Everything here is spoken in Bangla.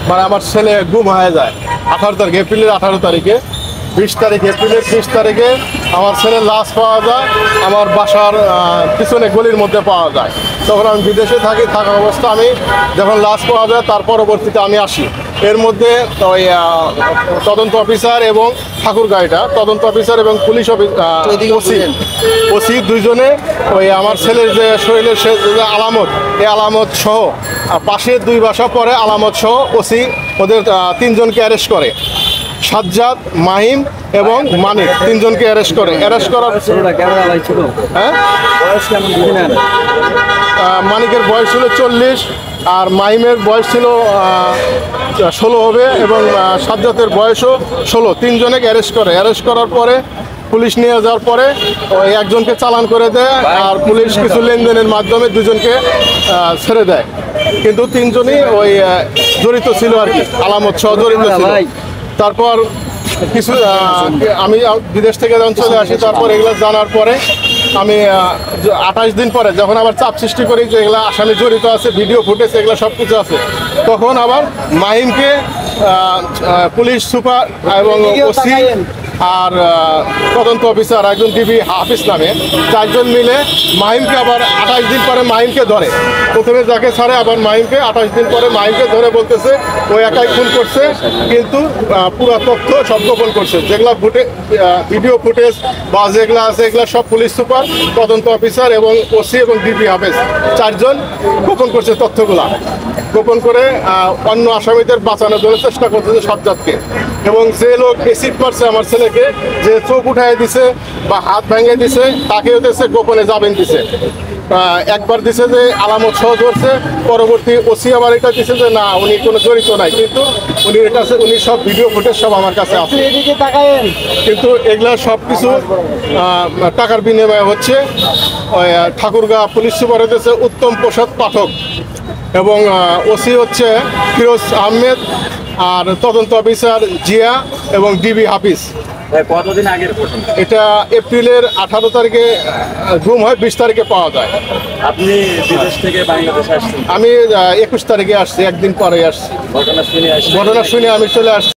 মানে আমার ছেলে গুম হয়ে যায় 18 তারিখে, এপ্রিলের 18 তারিখে, 20 তারিখ, এপ্রিলের 20 তারিখে আমার ছেলের লাশ পাওয়া যায় আমার বাসার পিছনে গলির মধ্যে পাওয়া যায়। তখন আমি বিদেশে থাকা অবস্থা আমি যখন লাশ পাওয়া যায় তার পরবর্তীতে আমি আসি। এর মধ্যে ওই তদন্ত অফিসার এবং ঠাকুরগাঁইটা তদন্ত অফিসার এবং পুলিশ ওসি দুইজনে ওই আমার ছেলের যে শরীরের সে আলামত, এই আলামত সহ পাশের 2 বাসা পরে আলামত সহ ওসি ওদের 3 জনকে অ্যারেস্ট করে। সাজ্জাদ, মাহিম এবং মানিক 3 জনকে অ্যারেস্ট করে। অ্যারেস্ট করার হ্যাঁ মানিকের বয়স ছিল 40 আর মাহিমের বয়স ছিল 16 হবে এবং সাজ্জাদের বয়সও 16। 3 জনকে অ্যারেস্ট করে। অ্যারেস্ট করার পরে পুলিশ নিয়ে যাওয়ার পরে ওই একজনকে চালান করে দেয় আর পুলিশ কিছু লেনদেনের মাধ্যমে 2 জনকে ছেড়ে দেয়। কিন্তু 3 জনই ওই জড়িত ছিল আর কি, আলামত সহ জড়িত ছিল। তারপর কিছু আমি বিদেশ থেকে যখন চলে আসি তারপর এগুলো জানার পরে আমি 28 দিন পরে যখন আবার চাপ সৃষ্টি করি যে এগুলো আসামি জড়িত আছে, ভিডিও ফুটেজ এগুলো সব কিছু আছে, তখন আবার মাহিমকে পুলিশ সুপার এবং ওসি আর তদন্ত অফিসার একজন ডিবি হাফিজ নামে 4 জন মিলে মাহিমকে আবার 28 দিন পরে মাহিমকে ধরে। প্রথমে যাকে ছাড়ে আবার মাহিমকে 28 দিন পরে মাহিমকে ধরে বলতেছে ও একাই খুন করছে, কিন্তু পুরো তথ্য সব গোপন করছে। যেগুলা ভিডিও ফুটেজ বা যেগুলো আছে এগুলো সব পুলিশ সুপার, তদন্ত অফিসার এবং ওসি এবং ডিবি হাফিজ 4 জন গোপন করছে তথ্যগুলা। গোপন করে অন্য আসামিদের বাঁচানোর জন্য চেষ্টা করতেছে সাজ্জাদকে। এবং যে লোক এসিড মারছে আমার ছেলেকে, যে চোখ উঠাই দিছে বা হাত ভেঙে দিছে, তাকেও দিচ্ছে গোপনে জামিন দিছে। একবার দিছে যে আলামত সহ ধরছে, পরবর্তী ওসি আবার এটা দিছে যে না উনি কোনো জড়িত নাই, কিন্তু উনি সব ভিডিও ফুটেজ সব আমার কাছে আছে। কিন্তু এগুলা সব কিছু টাকার বিনিময়ে হচ্ছে। ঠাকুরগাঁ পুলিশ সুপার হচ্ছে উত্তম প্রসাদ পাঠক এবং ওসি হচ্ছে ফিরোজ আহমেদ আর তদন্ত অফিসার জিয়া এবং ডিবি হাফিজ। কতদিন আগের ঘটনা? এটা এপ্রিলের 18 তারিখে গুম হয়, 20 তারিখে পাওয়া যায়। আপনি বিদেশ থেকে বাংলাদেশে আসছেন? আমি 21 তারিখে আসছি, একদিন পরে আসছি। ঘটনা শুনে আমি চলে আসছি।